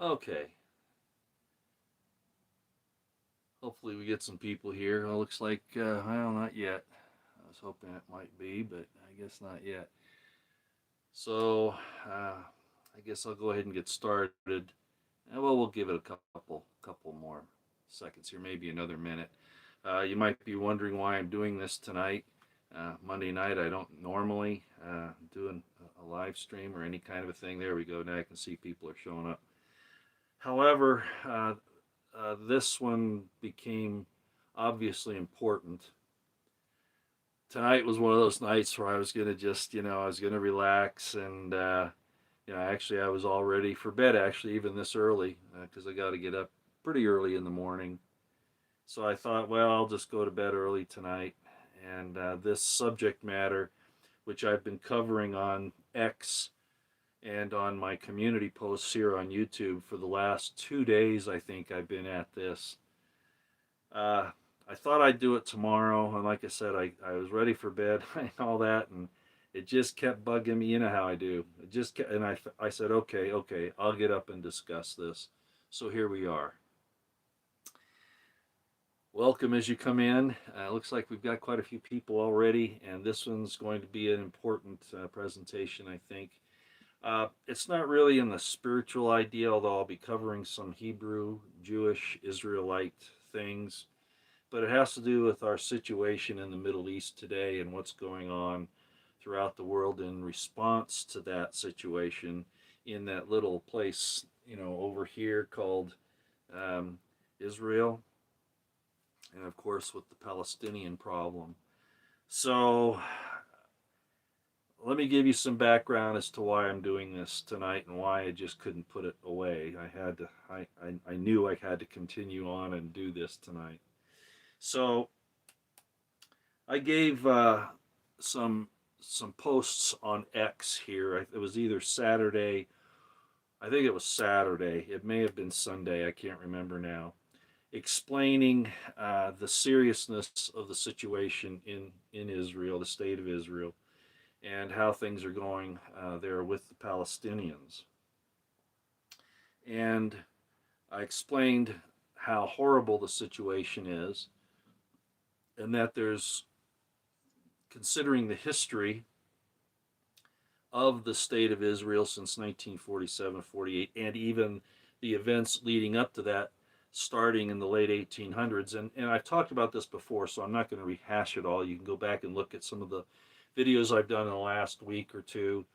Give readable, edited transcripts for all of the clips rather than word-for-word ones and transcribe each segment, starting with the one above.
Okay. Hopefully we get some people here. It looks like, well, not yet. I was hoping it might be, but I guess not yet. So, I guess I'll go ahead and get started. Well, we'll give it a couple more seconds here, maybe another minute. You might be wondering why I'm doing this tonight. Monday night, I don't normally do a live stream or any kind of a thing. There we go. Now I can see people are showing up. However, this one became obviously important. Tonight was one of those nights where I was going to just, I was going to relax and, actually I was all ready for bed, actually, even this early, because I got to get up pretty early in the morning. So I thought, well, I'll just go to bed early tonight. And this subject matter, which I've been covering on X and on my community posts here on YouTube for the last 2 days, I think I've been at this. I thought I'd do it tomorrow, and like I said, I was ready for bed and all that, and it just kept bugging me. You know how I do. It just kept, and I said, okay, I'll get up and discuss this. So here we are. Welcome as you come in. Looks like we've got quite a few people already, and this one's going to be an important presentation, I think. It's not really in the spiritual idea, although I'll be covering some Hebrew, Jewish, Israelite things, but it has to do with our situation in the Middle East today and what's going on throughout the world in response to that situation in that little place, over here called Israel, and of course with the Palestinian problem. So let me give you some background as to why I'm doing this tonight and why I just couldn't put it away. I knew I had to continue on and do this tonight. So I gave some posts on X here. It was either Saturday. I think it was Saturday. It may have been Sunday. I can't remember now. Explaining the seriousness of the situation in Israel, the state of Israel, and how things are going there with the Palestinians. And I explained how horrible the situation is, and that there's, considering the history of the state of Israel since 1947, 48, and even the events leading up to that, starting in the late 1800s. And I've talked about this before, so I'm not going to rehash it all. You can go back and look at some of the videos I've done in the last week or two,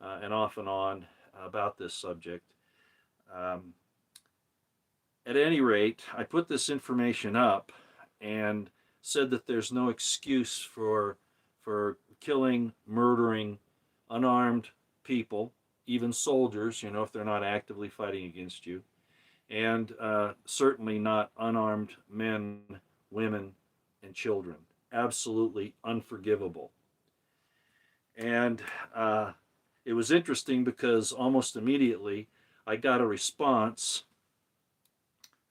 and off and on about this subject. Um, at any rate, I put this information up and said that there's no excuse for killing, murdering unarmed people, even soldiers, if they're not actively fighting against you, and certainly not unarmed men, women, and children. Absolutely unforgivable. And it was interesting because almost immediately I got a response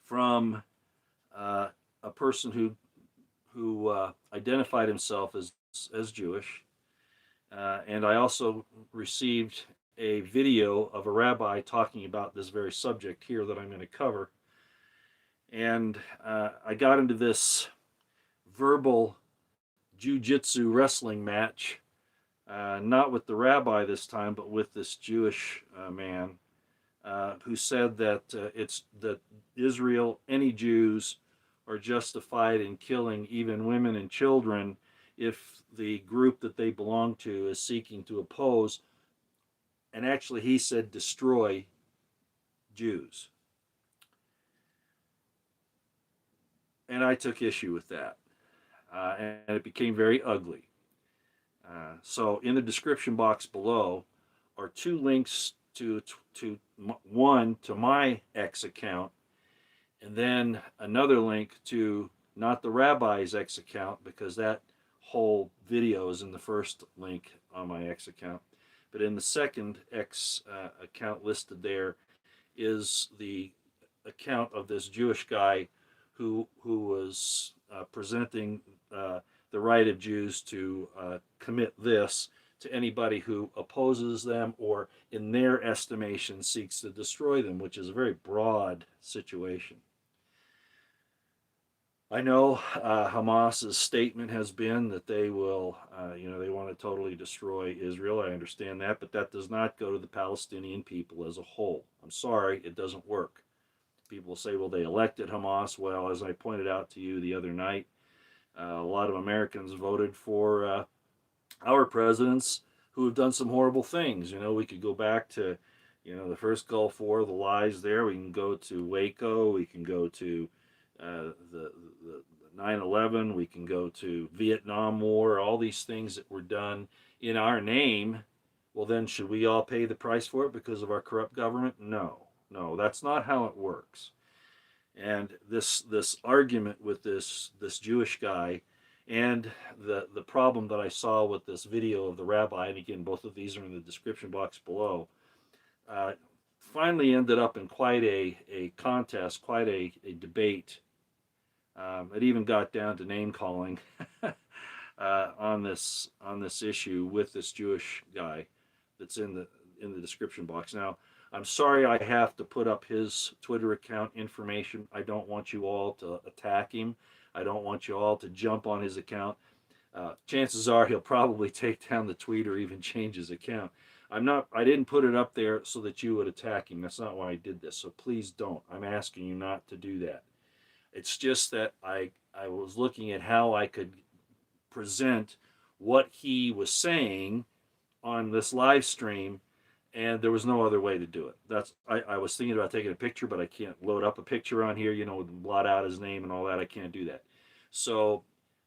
from a person who identified himself as Jewish, and I also received a video of a rabbi talking about this very subject here that I'm going to cover. And I got into this verbal jiu-jitsu wrestling match, not with the rabbi this time, but with this Jewish man who said that it's that Israel, any Jews, are justified in killing even women and children if the group that they belong to is seeking to oppose, and actually he said destroy, Jews. And I took issue with that, and it became very ugly. So in the description box below are two links to one to my X account, and then another link to not the rabbi's X account, because that whole video is in the first link on my X account. But in the second X account listed there is the account of this Jewish guy who was presenting the right of Jews to commit this, to anybody who opposes them or, in their estimation, seeks to destroy them, which is a very broad situation. I know Hamas's statement has been that they will, they want to totally destroy Israel. I understand that, but that does not go to the Palestinian people as a whole. I'm sorry, it doesn't work. People say, well, they elected Hamas. Well, as I pointed out to you the other night, a lot of Americans voted for our presidents who have done some horrible things. We could go back to, the first Gulf War, the lies there. We can go to Waco. We can go to the 9/11. We can go to Vietnam War. All these things that were done in our name. Well, then, should we all pay the price for it because of our corrupt government? No, no, that's not how it works. And this argument with this Jewish guy, and the problem that I saw with this video of the rabbi, and again, both of these are in the description box below, finally ended up in quite a contest, quite a debate. It even got down to name calling on this issue with this Jewish guy that's in the description box. Now, I'm sorry I have to put up his Twitter account information. I don't want you all to attack him. I don't want you all to jump on his account. Chances are he'll probably take down the tweet or even change his account. I didn't put it up there so that you would attack him. That's not why I did this. So please don't. I'm asking you not to do that. It's just that I was looking at how I could present what he was saying on this live stream, and there was no other way to do it. I was thinking about taking a picture, but I can't load up a picture on here, blot out his name and all that. I can't do that. So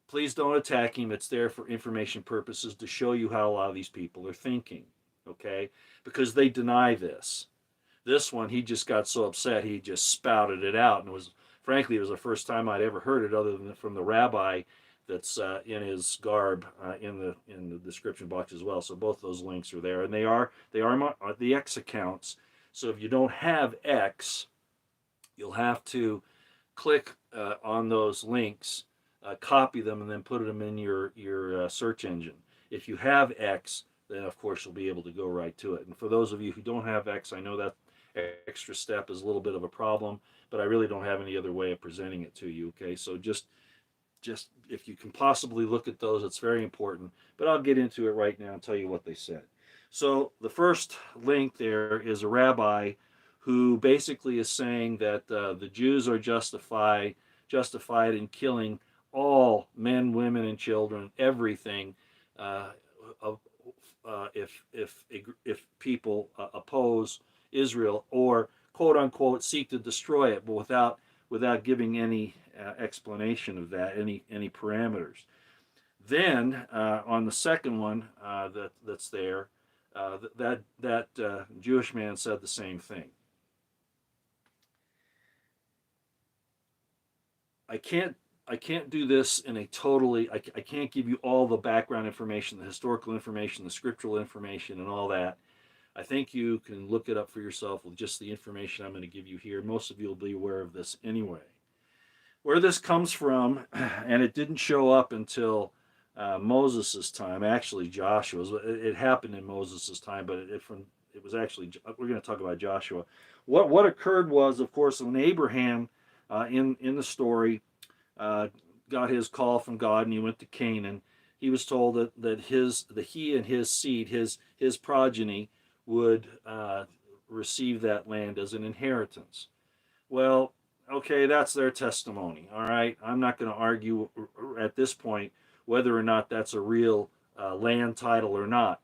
please don't attack him. It's there for information purposes to show you how a lot of these people are thinking, okay? Because they deny this. This one, he just got so upset, he just spouted it out, and frankly, it was the first time I'd ever heard it other than from the rabbi that's in his garb in the description box as well. So both those links are there, and they are the X accounts. So if you don't have X, you'll have to click on those links, copy them, and then put them in your search engine. If you have X, then of course you'll be able to go right to it. And for those of you who don't have X, I know that extra step is a little bit of a problem, but I really don't have any other way of presenting it to you. Okay, so just if you can possibly look at those, it's very important. But I'll get into it right now and tell you what they said. So the first link there is a rabbi who basically is saying that the Jews are justified in killing all men, women, and children, everything, if people oppose Israel or quote unquote seek to destroy it, but without giving any explanation of that, any parameters. Then on the second one that's there, that Jewish man said the same thing. I can't do this in a totally. I can't give you all the background information, the historical information, the scriptural information, and all that. I think you can look it up for yourself with just the information I'm going to give you here. Most of you will be aware of this anyway. Where this comes from, and it didn't show up until Moses' time, actually Joshua's. It happened in Moses' time, but it was actually, we're going to talk about Joshua. What occurred was, of course, when Abraham, in the story, got his call from God and he went to Canaan, he was told that he and his seed, his progeny, would receive that land as an inheritance. Well, okay, that's their testimony. All right, I'm not going to argue at this point whether or not that's a real land title or not,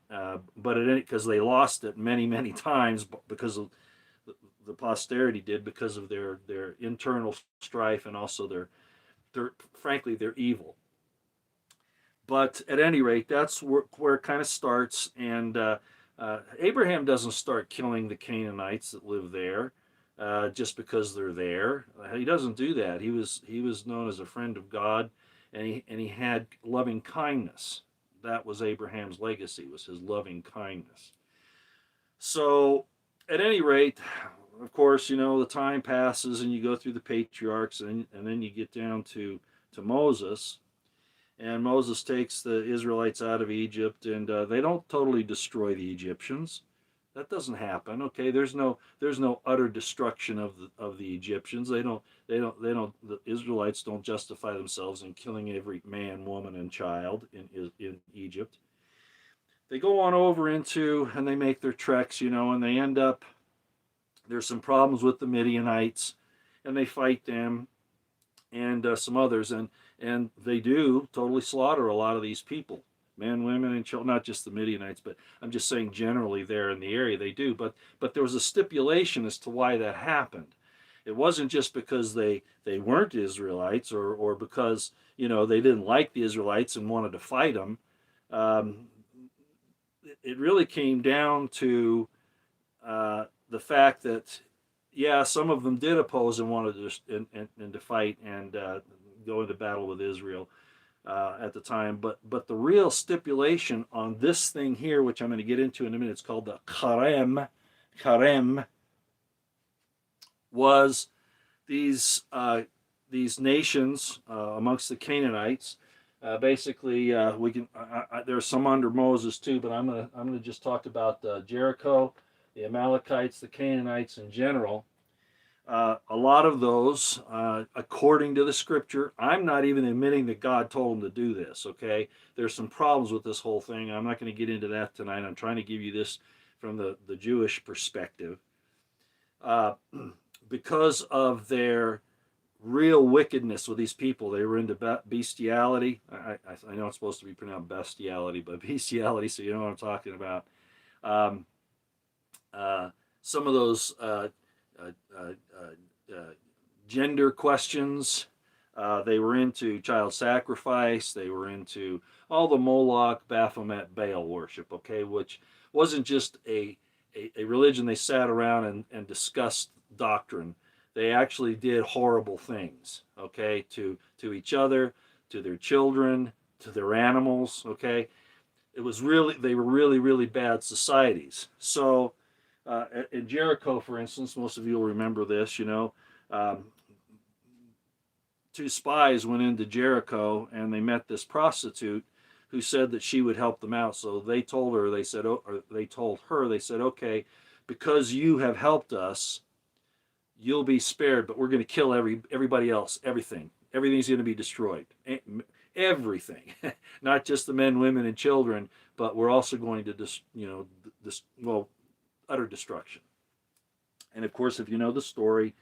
but because they lost it many times because of the posterity did, because of their internal strife and also frankly their evil. But at any rate, that's where it kind of starts, and Abraham doesn't start killing the Canaanites that live there just because they're there. He doesn't do that. He was known as a friend of God, and he had loving kindness. That was Abraham's legacy, was his loving kindness. So at any rate, of course, the time passes and you go through the patriarchs, and then you get down to Moses. and Moses takes the Israelites out of Egypt, and they don't totally destroy the Egyptians. That doesn't happen. Okay, there's no utter destruction of the Egyptians. They don't the Israelites don't justify themselves in killing every man, woman, and child in Egypt. They go on over into and they make their treks, and they end up, there's some problems with the Midianites, and they fight them and some others, and they do totally slaughter a lot of these people, men, women, and children. Not just the Midianites, but I'm just saying generally there in the area they do. But there was a stipulation as to why that happened. It wasn't just because they weren't Israelites, or because they didn't like the Israelites and wanted to fight them. Um, it really came down to the fact that, yeah, some of them did oppose and wanted to fight and go into battle with Israel at the time. But the real stipulation on this thing here, which I'm going to get into in a minute, it's called the Charem. Charem was these nations amongst the Canaanites. Basically, we can. There's some under Moses too, but I'm gonna just talk about Jericho, the Amalekites, the Canaanites in general. A lot of those, according to the scripture, I'm not even admitting that God told them to do this, okay? There's some problems with this whole thing. I'm not going to get into that tonight. I'm trying to give you this from the Jewish perspective. Because of their real wickedness with these people, they were into bestiality. I know it's supposed to be pronounced bestiality, but bestiality, so you know what I'm talking about. Um, some of those gender questions. They were into child sacrifice. They were into all the Moloch, Baphomet, Baal worship, okay, which wasn't just a religion they sat around and discussed doctrine. They actually did horrible things, okay, to each other, to their children, to their animals, okay. They were really, really bad societies. So, in Jericho, for instance, most of you will remember this, um, two spies went into Jericho and they met this prostitute who said that she would help them out. So they told her, they said, okay, because you have helped us, you'll be spared, but we're going to kill everybody else, everything. Everything's going to be destroyed. Everything, not just the men, women, and children, but we're also going to utter destruction. And of course, if you know the story,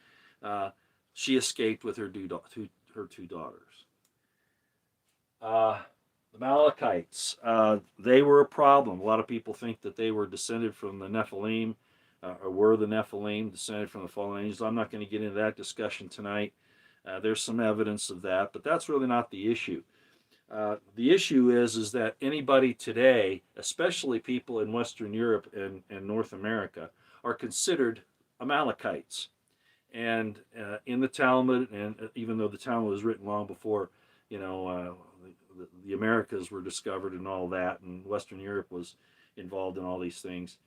she escaped with her two daughters. The Amalekites, they were a problem. A lot of people think that they were descended from the Nephilim, or were the Nephilim, descended from the fallen angels. I'm not going to get into that discussion tonight. There's some evidence of that, but that's really not the issue. The issue is that anybody today, especially people in Western Europe and North America, are considered Amalekites. And in the Talmud, and even though the Talmud was written long before, the Americas were discovered and all that, and Western Europe was involved in all these things,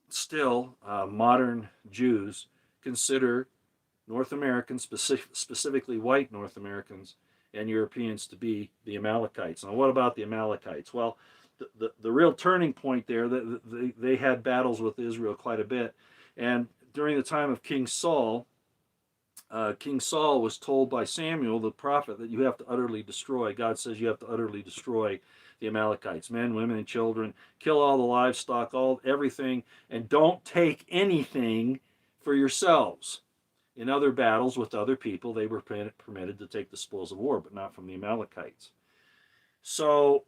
still, modern Jews consider North Americans, specifically white North Americans and Europeans, to be the Amalekites. Now, what about the Amalekites? Well, the real turning point there, they had battles with Israel quite a bit. And during the time of King Saul was told by Samuel, the prophet, that you have to utterly destroy. God says you have to utterly destroy the Amalekites, men, women, and children. Kill all the livestock, everything, and don't take anything for yourselves. In other battles with other people, they were permitted to take the spoils of war, but not from the Amalekites. So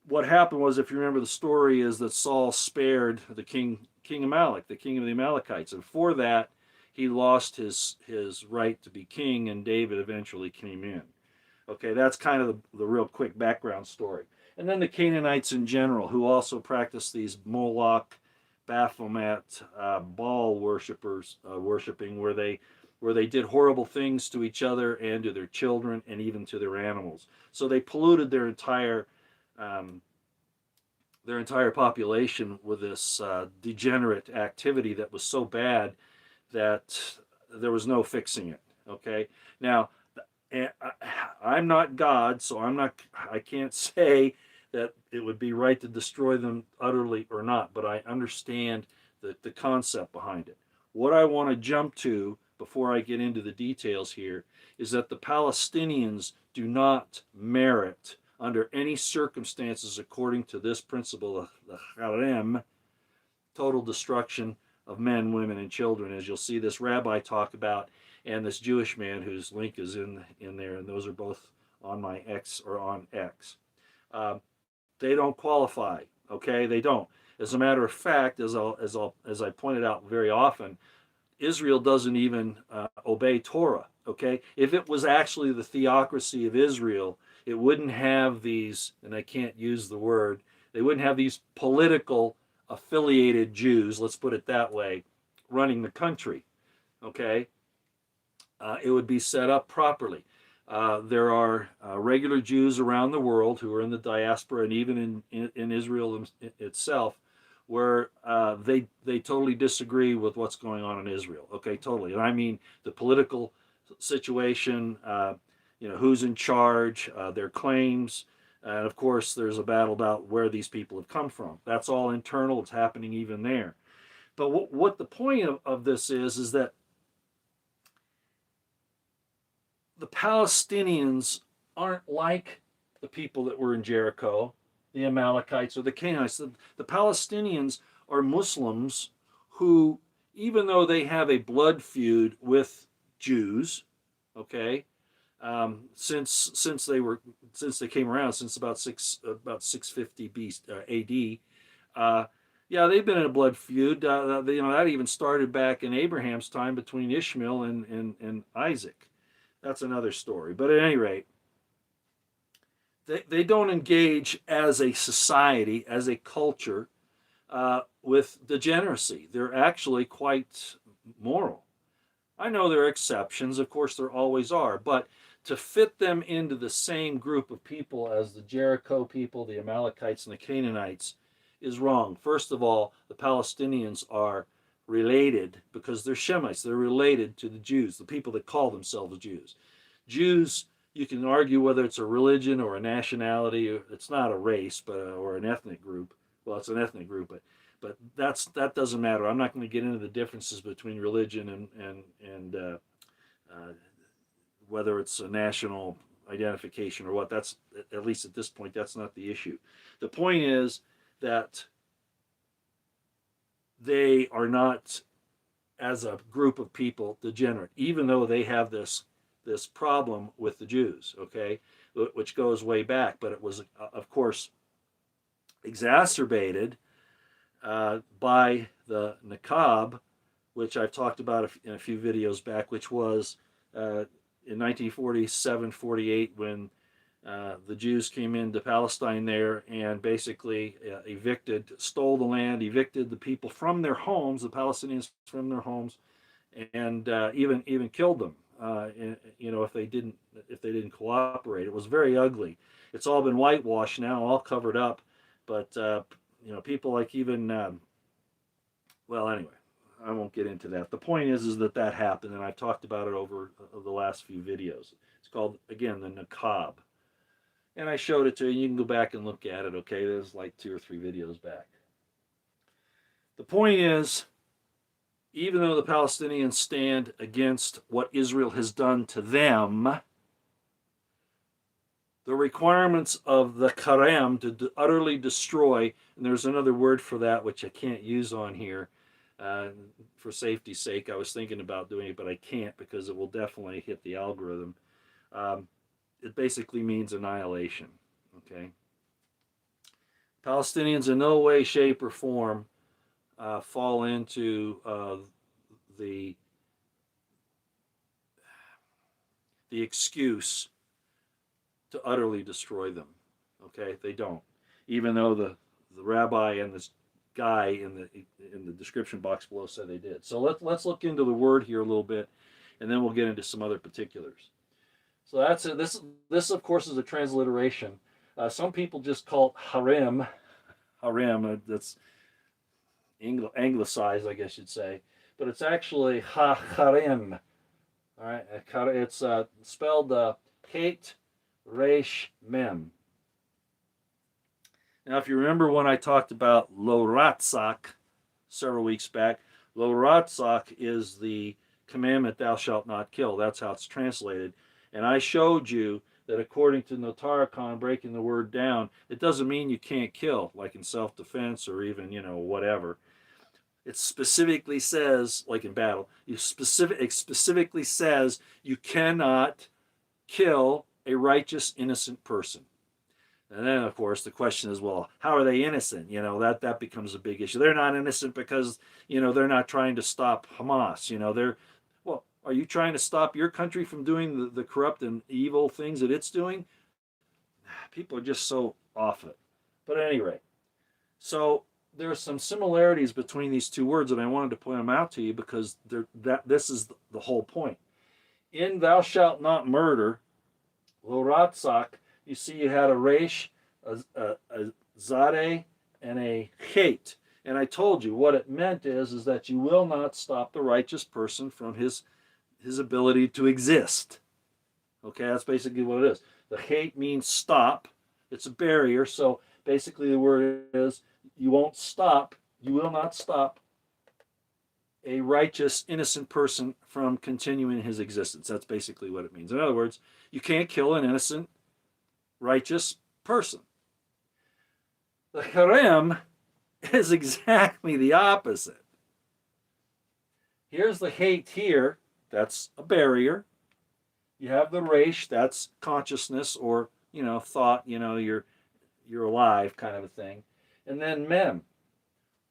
what happened was, if you remember the story, is that Saul spared the King Amalek, the king of the Amalekites. And for that, he lost his right to be king, and David eventually came in. Okay, that's kind of the real quick background story. And then the Canaanites in general, who also practiced these Moloch, Baphomet, Baal worshiping, where they did horrible things to each other and to their children and even to their animals. So they polluted their entire population with this degenerate activity that was so bad that there was no fixing it. Okay, now And I'm not God, so I can't say that it would be right to destroy them utterly or not, but I understand the concept behind it. What I want to jump to before I get into the details here is that the Palestinians do not merit, under any circumstances, according to this principle of the Charem, total destruction of men, women, and children, as you'll see this rabbi talk about, and this Jewish man whose link is in there, and those are both on my X or on X. Uh, they don't qualify. Okay, they don't. As a matter of fact, as I pointed out very often, Israel doesn't even obey Torah. Okay, if it was actually the theocracy of Israel, it wouldn't have these, and I can't use the word, they wouldn't have these political affiliated Jews, let's put it that way, running the country. Okay, it would be set up properly. There are regular Jews around the world who are in the diaspora and even in Israel itself, where they totally disagree with what's going on in Israel. Okay, totally. And I mean the political situation, who's in charge, their claims, and of course there's a battle about where these people have come from. That's all internal. It's happening even there. But what the point of this is that the Palestinians aren't like the people that were in Jericho, the Amalekites or the Canaanites. The Palestinians are Muslims who, even though they have a blood feud with Jews, okay, since they came around, since about 650 A.D. Yeah, they've been in a blood feud. That even started back in Abraham's time between Ishmael and Isaac. That's another story. But at any rate, they don't engage as a society, as a culture, with degeneracy. They're actually quite moral. I know there are exceptions, of course there always are, but to fit them into the same group of people as the Jericho people, the Amalekites, and the Canaanites is wrong. First of all, the Palestinians are related because they're Shemites. They're related to the Jews, the people that call themselves Jews. Jews, you can argue whether it's a religion or a nationality. It's not a race, but or an ethnic group. Well, it's an ethnic group, but that doesn't matter. I'm not going to get into the differences between religion and whether it's a national identification or what. That's, at least at this point, that's not the issue. The point is that they are not, as a group of people, degenerate, even though they have this problem with the Jews, okay, which goes way back, but it was, of course, exacerbated by the Nakab, which I've talked about in a few videos back, which was in 1947-48 when the Jews came into Palestine there and basically stole the land, evicted the people from their homes, the Palestinians from their homes, and even killed them. If they didn't cooperate. It was very ugly. It's all been whitewashed now, all covered up. But people like even well, anyway, I won't get into that. The point is that happened, and I've talked about it over the last few videos. It's called, again, the Nakab. And I showed it to you. You can go back and look at it, okay? There's like 2 or 3 videos back. The point is, even though the Palestinians stand against what Israel has done to them, the requirements of the Charem to utterly destroy, and there's another word for that which I can't use on here for safety's sake. I was thinking about doing it, but I can't because it will definitely hit the algorithm. It basically means annihilation, okay? Palestinians in no way, shape, or form fall into the excuse to utterly destroy them. Okay, they don't. Even though the rabbi and this guy in the description box below said they did. So let's look into the word here a little bit, and then we'll get into some other particulars. So that's it. This of course is a transliteration. Some people just call it harem. That's anglicized, I guess you'd say, but it's actually ha-harem. All right, it's spelled Hate, resh, mem. Now, if you remember when I talked about lo ratzak several weeks back, lo ratzak is the commandment, thou shalt not kill. That's how it's translated. And I showed you that according to Notarikon, breaking the word down, it doesn't mean you can't kill, like in self-defense or even, whatever. It specifically says, like in battle, it specifically says you cannot kill a righteous, innocent person. And then, of course, the question is, well, how are they innocent? That becomes a big issue. They're not innocent because, they're not trying to stop Hamas. Well, are you trying to stop your country from doing the corrupt and evil things that it's doing? People are just so off it. But at any rate, so there are some similarities between these two words, and I wanted to point them out to you because this is the whole point. In thou shalt not murder, lo ratzak, you see you had a resh, a zadeh, and a chet. And I told you what it meant is that you will not stop the righteous person from his ability to exist. Okay, that's basically what it is. The chet means stop. It's a barrier. So basically the word is you will not stop a righteous, innocent person from continuing his existence. That's basically what it means. In other words, you can't kill an innocent, righteous person. The Charem is exactly the opposite. Here's the hate here. That's a barrier. You have the resh, that's consciousness or, thought, you're alive kind of a thing. And then mem.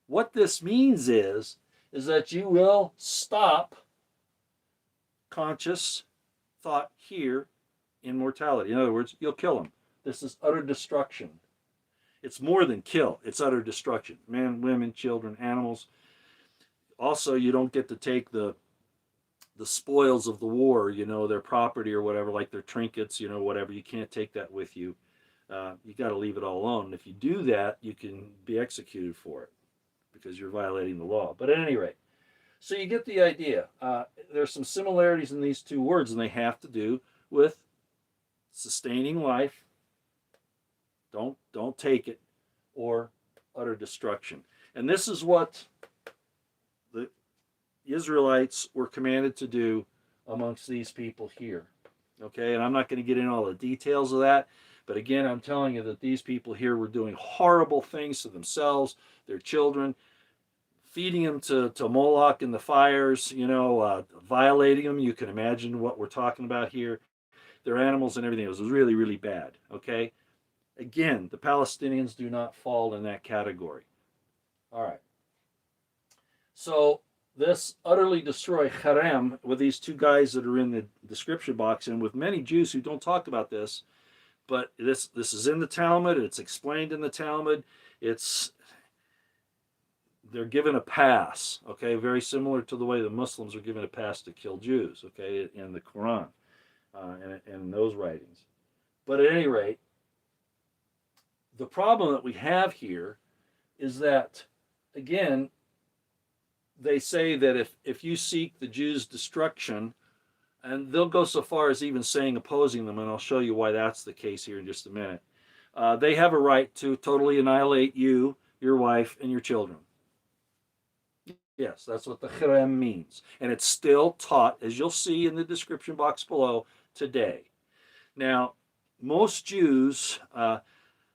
What this means is that you will stop conscious thought here in mortality. In other words, you'll kill them. This is utter destruction. It's more than kill. It's utter destruction. Men, women, children, animals. Also, you don't get to take the spoils of the war, their property or whatever, like their trinkets, whatever. You can't take that with you. You got to leave it all alone. And if you do that, you can be executed for it because you're violating the law. But at any rate, so you get the idea. There's some similarities in these two words, and they have to do with sustaining life, don't take it, or utter destruction. And this is what the Israelites were commanded to do amongst these people here. Okay, and I'm not going to get into all the details of that, but again, I'm telling you that these people here were doing horrible things to themselves, their children, feeding them to Moloch in the fires, violating them. You can imagine what we're talking about here. Their animals and everything. It was really, really bad. Okay? Again, the Palestinians do not fall in that category. All right. So this utterly destroy Charem with these two guys that are in the description box, and with many Jews who don't talk about this, but this is in the Talmud. It's explained in the Talmud. They're given a pass, okay, very similar to the way the Muslims are given a pass to kill Jews, okay, in the Quran and in those writings. But at any rate, the problem that we have here is that, again, they say that if you seek the Jews' destruction, and they'll go so far as even saying opposing them, and I'll show you why that's the case here in just a minute, they have a right to totally annihilate you, your wife, and your children. Yes, that's what the Charem means. And it's still taught, as you'll see in the description box below, today. Now, most Jews,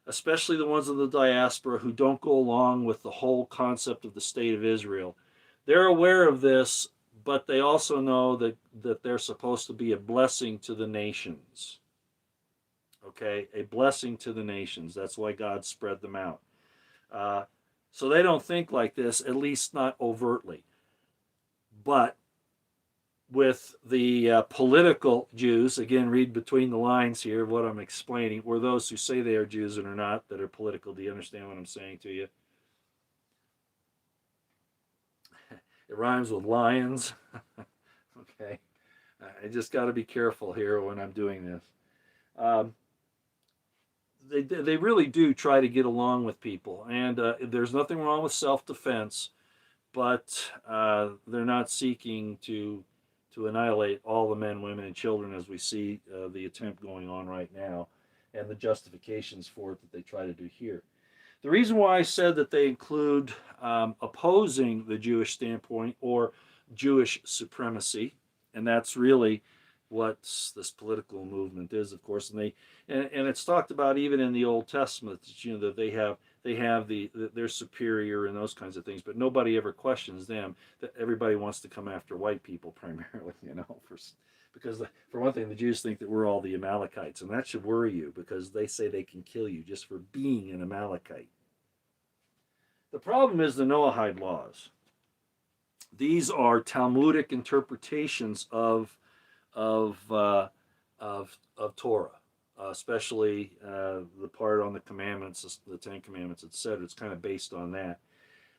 especially the ones in the diaspora who don't go along with the whole concept of the state of Israel, they're aware of this, but they also know that they're supposed to be a blessing to the nations. Okay, a blessing to the nations. That's why God spread them out. So they don't think like this, at least not overtly. But with the political Jews, again, read between the lines here what I'm explaining, or those who say they are Jews and are not, that are political. Do you understand what I'm saying to you? It rhymes with lions. Okay. I just got to be careful here when I'm doing this. They really do try to get along with people, and there's nothing wrong with self-defense, but they're not seeking to to annihilate all the men, women, and children, as we see the attempt going on right now, and the justifications for it that they try to do here. The reason why I said that they include opposing the Jewish standpoint or Jewish supremacy, and that's really what this political movement is, of course, and it's talked about even in the Old Testament, that they have they're superior and those kinds of things, but nobody ever questions them. That everybody wants to come after white people primarily, because for one thing, the Jews think that we're all the Amalekites, and that should worry you because they say they can kill you just for being an Amalekite. The problem is the Noahide laws. These are Talmudic interpretations of Torah, especially the part on the commandments, the Ten Commandments, etc. It's kind of based on that.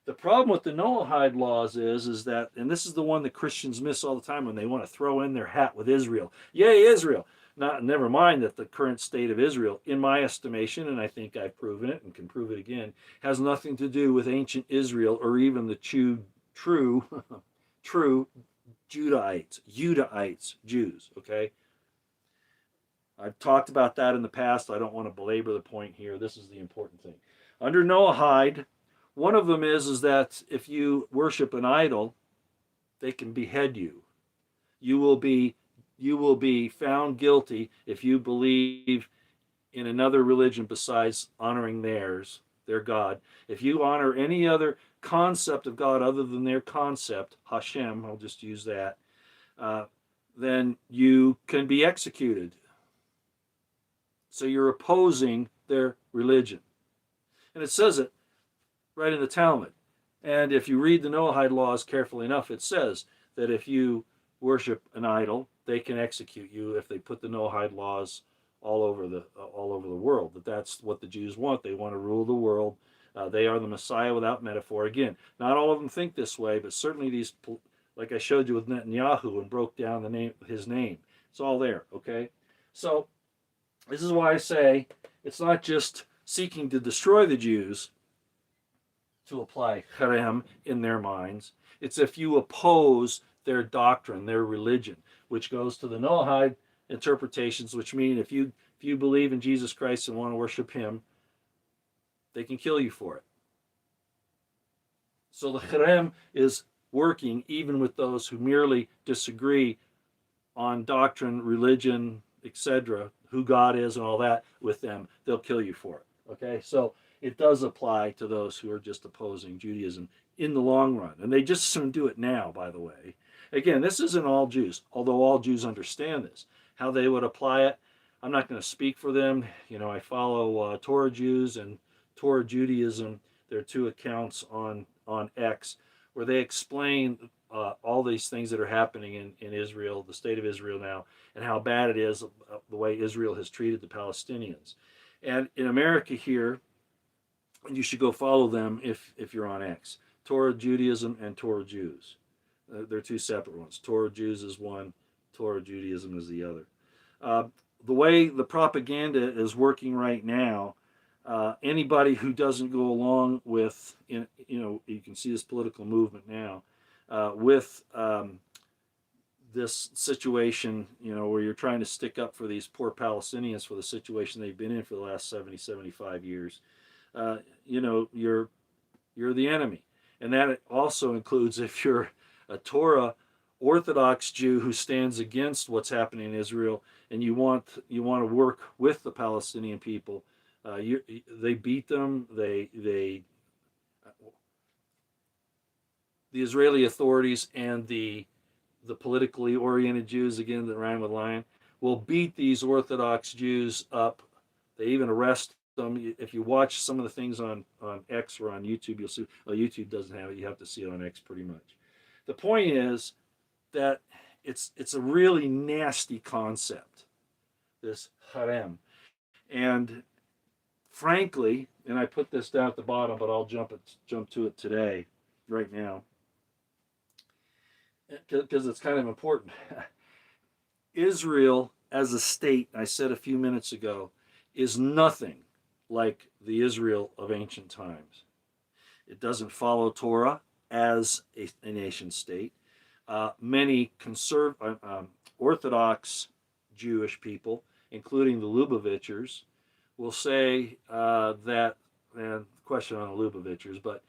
The problem with the Noahide laws is that, and this is the one that Christians miss all the time when they want to throw in their hat with Israel. Yay, Israel! Never mind that the current state of Israel, in my estimation, and I think I've proven it and can prove it again, has nothing to do with ancient Israel or even the true Judahites, Jews, okay? I've talked about that in the past. I don't want to belabor the point here. This is the important thing. Under Noahide, one of them is that if you worship an idol, they can behead you. You will be found guilty if you believe in another religion besides honoring their God. If you honor any other concept of God other than their concept, Hashem, I'll just use that, then you can be executed. So you're opposing their religion. And it says it right in the Talmud. And if you read the Noahide laws carefully enough, it says that if you worship an idol, they can execute you if they put the Noahide laws all over the world. That's what the Jews want. They want to rule the world. They are the Messiah without metaphor. Again, not all of them think this way, but certainly these, like I showed you with Netanyahu and broke down his name. It's all there, okay? So this is why I say it's not just seeking to destroy the Jews to apply Charem in their minds. It's if you oppose their doctrine, their religion, which goes to the Noahide interpretations, which mean if you believe in Jesus Christ and want to worship him, they can kill you for it. So the Charem is working even with those who merely disagree on doctrine, religion, etc., who God is and all that with them. They'll kill you for it. Okay? So it does apply to those who are just opposing Judaism in the long run. And they just soon do it now, by the way. Again, this isn't all Jews, although all Jews understand this. How they would apply it, I'm not going to speak for them. I follow Torah Jews and Torah Judaism. There are two accounts on X where they explain all these things that are happening in Israel, the state of Israel now, and how bad it is, the way Israel has treated the Palestinians. And in America here, you should go follow them if you're on X. Torah Judaism and Torah Jews. They're two separate ones. Torah Jews is one, Torah Judaism is the other. The way the propaganda is working right now, anybody who doesn't go along with, you can see this political movement now, with this situation, where you're trying to stick up for these poor Palestinians for the situation they've been in for the last 70, 75 years, you're the enemy. And that also includes if you're a Torah Orthodox Jew who stands against what's happening in Israel, and you want to work with the Palestinian people. They beat them. The Israeli authorities and the politically oriented Jews, again, that rhyme with lion, will beat these Orthodox Jews up. They even arrest them. If you watch some of the things on X or on YouTube, you'll see. Well, YouTube doesn't have it. You have to see it on X pretty much. The point is that it's a really nasty concept, this harem. And frankly, and I put this down at the bottom, but I'll jump to it today, right now, because it's kind of important. Israel as a state, I said a few minutes ago, is nothing like the Israel of ancient times. It doesn't follow Torah as a nation state. many Orthodox Jewish people, including the Lubavitchers, will say that, and question on the Lubavitchers, but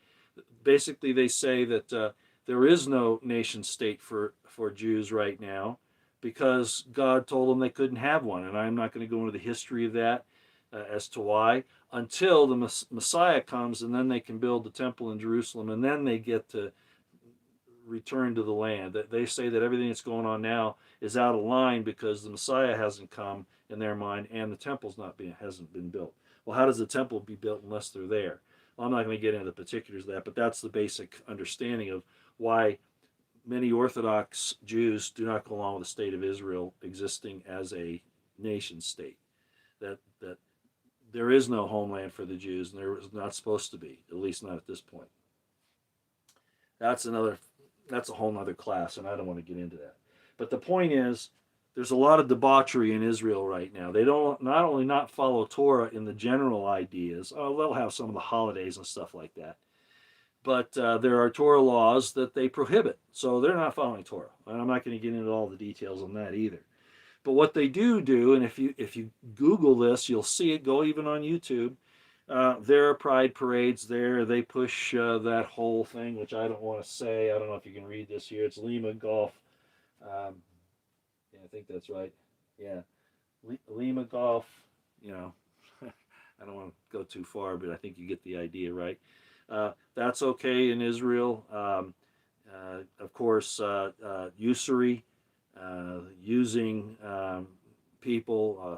basically they say that there is no nation state for Jews right now because God told them they couldn't have one. And I'm not going to go into the history of that as to why until the Messiah comes, and then they can build the temple in Jerusalem, and then they get to return to the land. That they say that everything that's going on now is out of line because the Messiah hasn't come in their mind, and the temple's hasn't been built. Well, how does the temple be built unless they're there? Well, I'm not going to get into the particulars of that, but that's the basic understanding of why many Orthodox Jews do not go along with the state of Israel existing as a nation state. That there is no homeland for the Jews, and there is not supposed to be, at least not at this point. That's a whole nother class, and I don't want to get into that. But the point is, there's a lot of debauchery in Israel right now. They don't not only not follow Torah in the general ideas, they'll have some of the holidays and stuff like that, but there are Torah laws that they prohibit. So they're not following Torah. And I'm not going to get into all the details on that either. But what they do, and if you Google this, you'll see it. Go even on YouTube. There are pride parades there. They push that whole thing, which I don't want to say. I don't know if you can read this here. It's Lima Golf. Yeah, I think that's right. Yeah, Lima Golf. You know, I don't want to go too far, but I think you get the idea, right? That's okay in Israel. Of course, usury, using people. I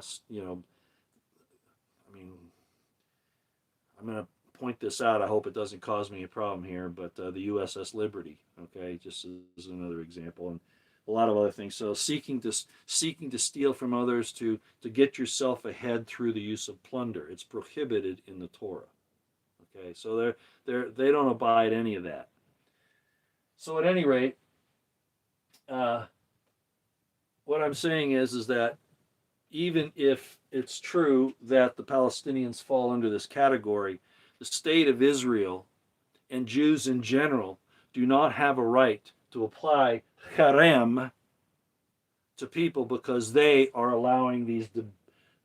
mean, I'm going to point this out. I hope it doesn't cause me a problem here, but the USS Liberty, okay, just as another example, and a lot of other things. So seeking to steal from others to get yourself ahead through the use of plunder, it's prohibited in the Torah. Okay, so they don't abide any of that. So at any rate, what I'm saying is that even if it's true that the Palestinians fall under this category, the state of Israel and Jews in general do not have a right to apply Charem to people because they are allowing these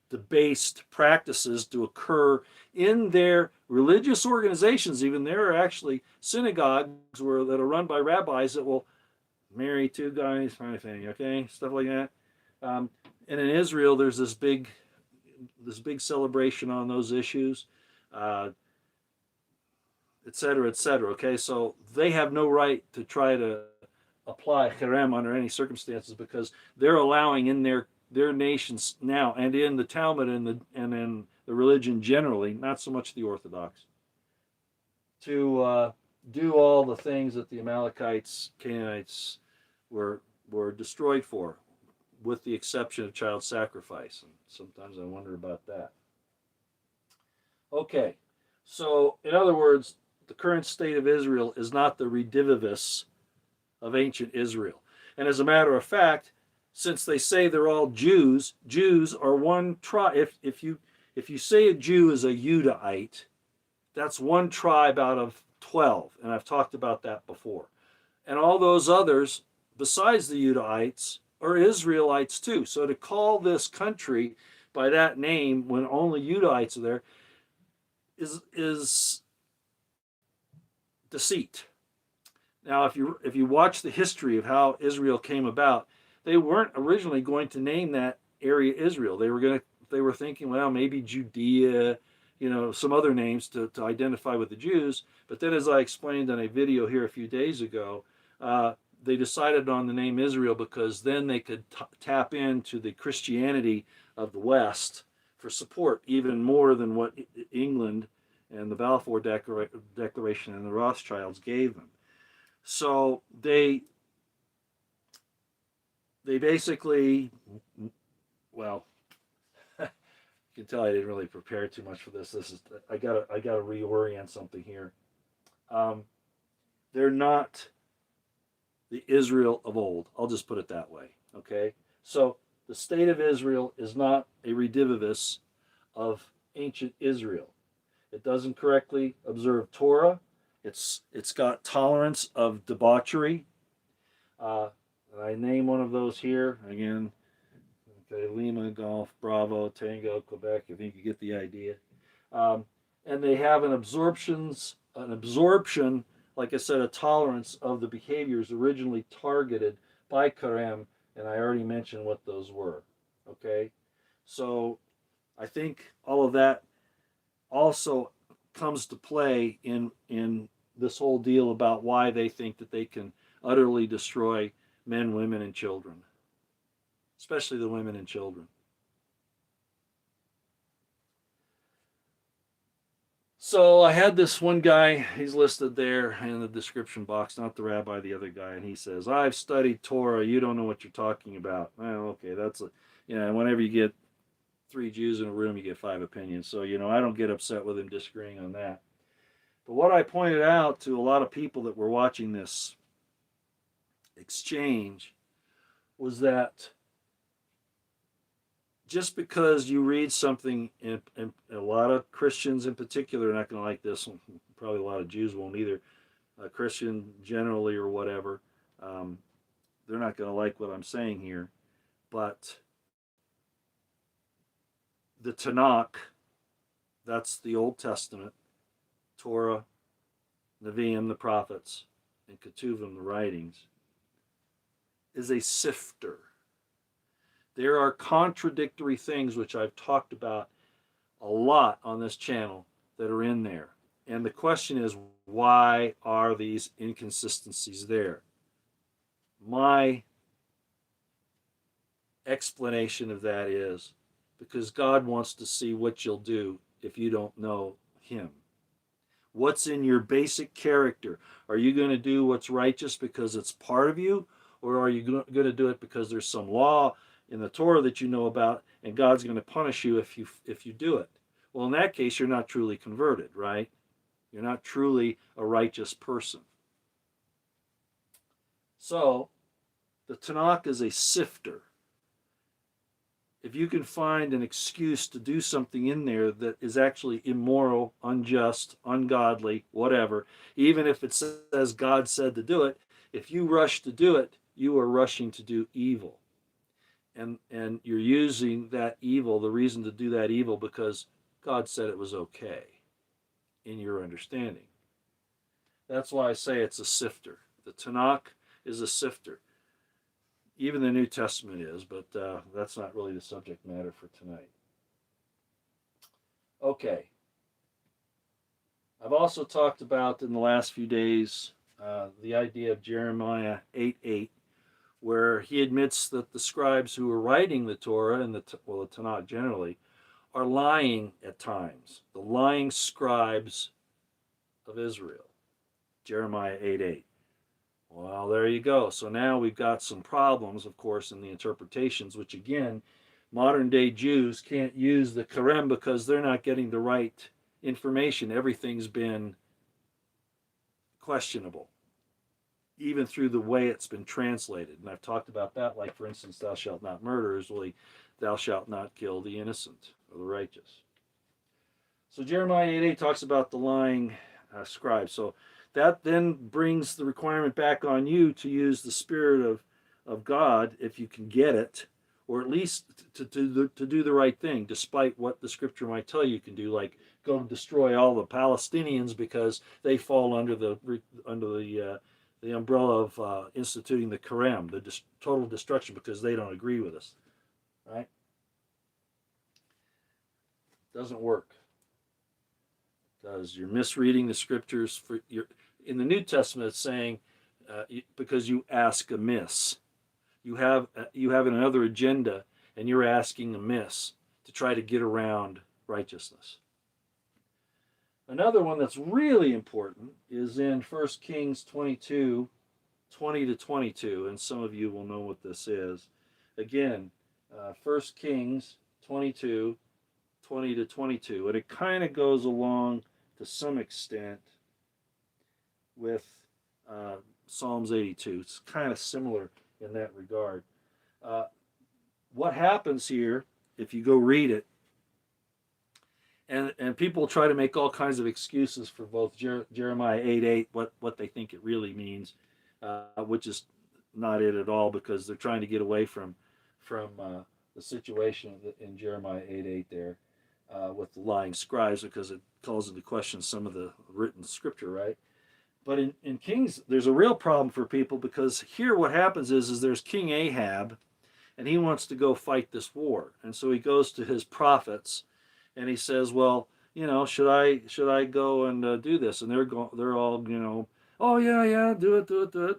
debased practices to occur in their religious organizations. Even there are actually synagogues that are run by rabbis that will marry two guys, kind of thing, okay, stuff like that. And in Israel, there's this big celebration on those issues, et cetera, et cetera. Okay, so they have no right to try to apply Charem under any circumstances because they're allowing in their nations now, and in the Talmud and in the religion generally, not so much the Orthodox, to do all the things that the Amalekites, Canaanites were destroyed for, with the exception of child sacrifice. And sometimes I wonder about that. Okay, so in other words, the current state of Israel is not the redivivus of ancient Israel. And as a matter of fact, since they say they're all Jews, Jews are one tribe. If you say a Jew is a Judahite, that's one tribe out of 12, and I've talked about that before. And all those others, besides the Judahites, are Israelites too. So to call this country by that name when only Judahites are there is deceit. Now, if you watch the history of how Israel came about, they weren't originally going to name that area Israel. They were thinking, well, maybe Judea, some other names to identify with the Jews. But then, as I explained on a video here a few days ago, they decided on the name Israel because then they could tap into the Christianity of the West for support, even more than what England and the Balfour Declaration and the Rothschilds gave them. So they basically, well, you can tell I didn't really prepare too much for this. I gotta reorient something here. They're not the Israel of old. I'll just put it that way. Okay, so the state of Israel is not a redivivus of ancient Israel. It doesn't correctly observe Torah. It's got tolerance of debauchery. And I name one of those here again. Okay, Lima, Golf, Bravo, Tango, Quebec. I think you get the idea. Um, and they have an absorption, like I said, a tolerance of the behaviors originally targeted by Charem, and I already mentioned what those were. Okay, so I think all of that also comes to play in this whole deal about why they think that they can utterly destroy men, women, and children, especially the women and children. So I had this one guy, he's listed there in the description box, not the rabbi, the other guy, and he says, I've studied Torah, you don't know what you're talking about. Well, okay, that's a, whenever you get three Jews in a room, you get five opinions. So, I don't get upset with him disagreeing on that. But what I pointed out to a lot of people that were watching this exchange was that just because you read something, and a lot of Christians in particular are not going to like this, probably a lot of Jews won't either, Christian generally or whatever, they're not going to like what I'm saying here. But the Tanakh, that's the Old Testament, Torah, Nevi'im, the prophets, and Ketuvim, the writings, is a sifter. There are contradictory things, which I've talked about a lot on this channel, that are in there. And the question is, why are these inconsistencies there? My explanation of that is because God wants to see what you'll do if you don't know Him. What's in your basic character? Are you going to do what's righteous because it's part of you? Or are you going to do it because there's some law in the Torah that you know about and God's going to punish you if you do it? Well, in that case, you're not truly converted, right? You're not truly a righteous person. So, the Tanakh is a sifter. If you can find an excuse to do something in there that is actually immoral, unjust, ungodly, whatever, even if it says God said to do it, if you rush to do it, you are rushing to do evil. And you're using that evil, the reason to do that evil, because God said it was okay in your understanding. That's why I say it's a sifter. The Tanakh is a sifter. Even the New Testament is, but that's not really the subject matter for tonight. Okay. I've also talked about in the last few days the idea of Jeremiah 8:8, where he admits that the scribes who are writing the Torah and the Tanakh generally are lying at times. The lying scribes of Israel. Jeremiah 8:8. Well, there you go. So now we've got some problems, of course, in the interpretations, which again, modern day Jews can't use the Charem because they're not getting the right information. Everything's been questionable, even through the way it's been translated. And I've talked about that, like, for instance, thou shalt not murder is really, thou shalt not kill the innocent or the righteous. So Jeremiah 8:8 talks about the lying scribe. So that then brings the requirement back on you to use the Spirit of God, if you can get it, or at least to do the right thing, despite what the Scripture might tell you can do, like go destroy all the Palestinians because they fall under the umbrella of instituting the Charem, the total destruction, because they don't agree with us, right? Doesn't work. Because you're misreading the Scriptures. In the New Testament, it's saying because you ask amiss, you have another agenda, and you're asking amiss to try to get around righteousness. Another one that's really important is in 1 Kings 22, 20 to 22, and some of you will know what this is. Again, 1 Kings 22, 20 to 22, and it kind of goes along to some extent with Psalms 82. It's kind of similar in that regard. What happens here, if you go read it, and people try to make all kinds of excuses for both Jeremiah 8:8, what they think it really means, which is not it at all, because they're trying to get away from the situation in Jeremiah 8:8 there with the lying scribes, because it calls into question some of the written scripture, right? But in Kings, there's a real problem for people, because here what happens is there's King Ahab, and he wants to go fight this war, and so he goes to his prophets, and he says, "Well, should I go and do this?" And they're all, "Oh yeah, yeah, do it."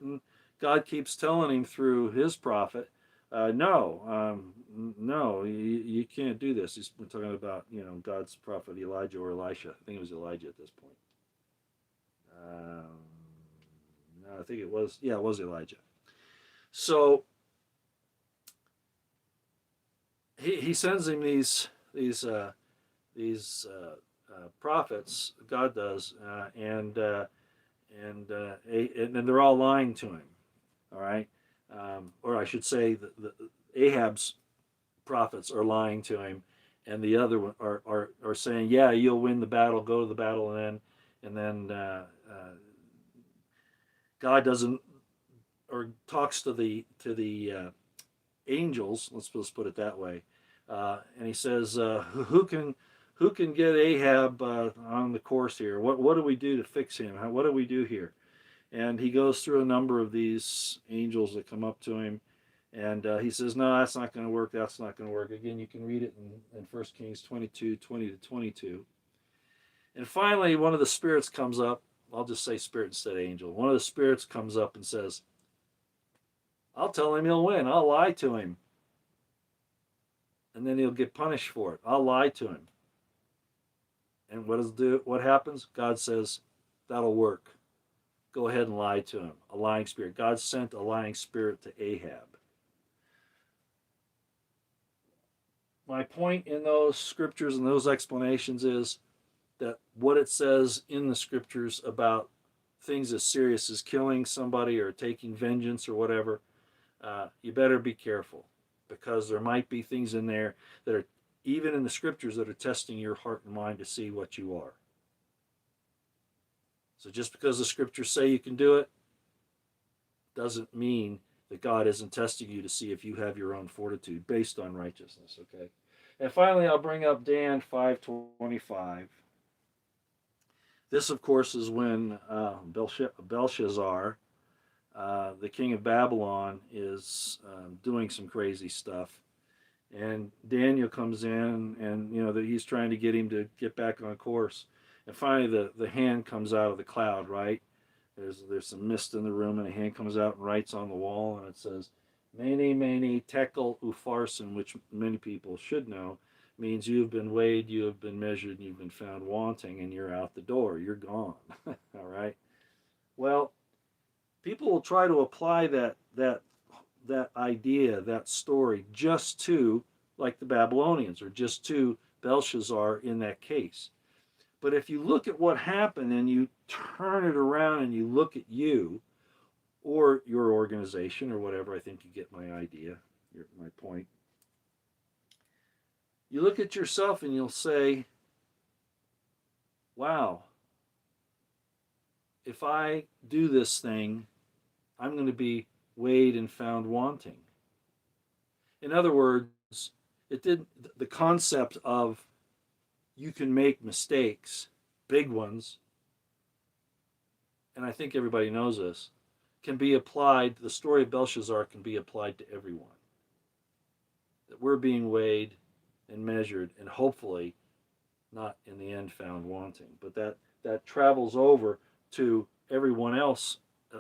And God keeps telling him through his prophet, "No, no, you can't do this." He's been talking about God's prophet Elijah or Elisha. I think it was Elijah at this point. No, I think it was, yeah, it was Elijah. So he sends him these prophets. God does, and they're all lying to him. All right, or I should say, the Ahab's prophets are lying to him, and the other one are saying, "Yeah, you'll win the battle. Go to the battle," and then God doesn't, or talks to the angels. Let's put it that way, and he says, "Who can get Ahab on the course here? What do we do to fix him? What do we do here?" And he goes through a number of these angels that come up to him, and he says, "No, that's not going to work. That's not going to work." Again, you can read it in 1 Kings 22:20-22. And finally, one of the spirits comes up. I'll just say spirit instead of angel. One of the spirits comes up and says, "I'll tell him he'll win. I'll lie to him. And then he'll get punished for it. I'll lie to him." And what happens? God says, "That'll work. Go ahead and lie to him." A lying spirit. God sent a lying spirit to Ahab. My point in those scriptures and those explanations is that what it says in the scriptures about things as serious as killing somebody or taking vengeance or whatever, you better be careful, because there might be things in there that are, even in the scriptures, that are testing your heart and mind to see what you are. So just because the scriptures say you can do it doesn't mean that God isn't testing you to see if you have your own fortitude based on righteousness, okay? And finally, I'll bring up Dan 5:25. This, of course, is when Belshazzar, the king of Babylon, is doing some crazy stuff. And Daniel comes in, and that he's trying to get him to get back on course. And finally, the hand comes out of the cloud, right? There's some mist in the room, and a hand comes out and writes on the wall, and it says, "Mene, mene, tekel, upharsin," which many people should know, means you have been weighed, you have been measured, and you've been found wanting, and you're out the door. You're gone. All right? Well, people will try to apply that idea, that story, just to, like the Babylonians, or just to Belshazzar in that case. But if you look at what happened and you turn it around and you look at you or your organization or whatever, I think you get my idea, my point. You look at yourself and you'll say, "Wow, if I do this thing, I'm going to be weighed and found wanting." In other words, the concept of you can make mistakes, big ones, and I think everybody knows this, can be applied, the story of Belshazzar can be applied to everyone. That we're being weighed and measured, and hopefully not in the end found wanting. But that travels over to everyone else,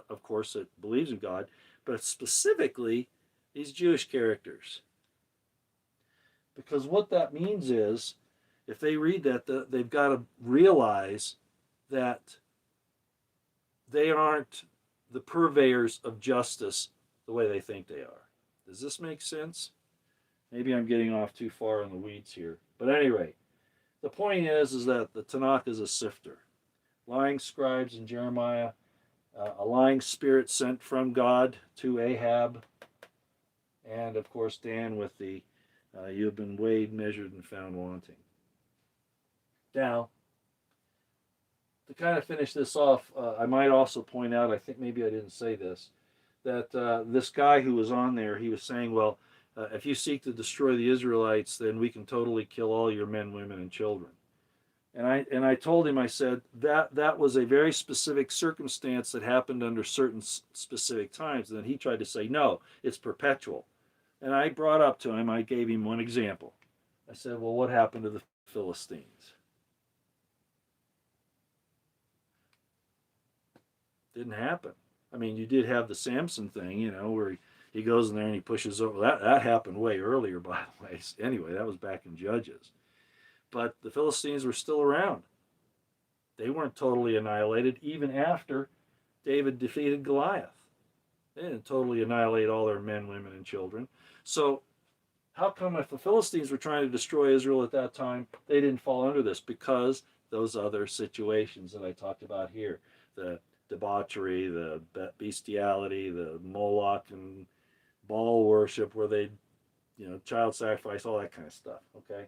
of course, that believes in God, but specifically these Jewish characters. Because what that means is, if they read that, they've got to realize that they aren't the purveyors of justice the way they think they are. Does this make sense? Maybe I'm getting off too far in the weeds here. But at any rate, the point is that the Tanakh is a sifter. Lying scribes in Jeremiah, a lying spirit sent from God to Ahab, and of course Dan with the "you have been weighed, measured, and found wanting." Now, to kind of finish this off, I might also point out, I think maybe I didn't say this, that this guy who was on there, he was saying, well, if you seek to destroy the Israelites, then we can totally kill all your men, women, and children. And I told him, I said that was a very specific circumstance that happened under certain specific times. And then he tried to say, no, it's perpetual. And I brought up to him, I gave him one example. I said, well, what happened to the Philistines? Didn't happen. I mean, you did have the Samson thing, where he goes in there and he pushes over. That happened way earlier, by the way. Anyway, that was back in Judges. But the Philistines were still around. They weren't totally annihilated even after David defeated Goliath. They didn't totally annihilate all their men, women, and children. So how come if the Philistines were trying to destroy Israel at that time, they didn't fall under this? Because those other situations that I talked about here, the debauchery, the bestiality, the Moloch and Baal worship, where they, child sacrifice, all that kind of stuff, okay?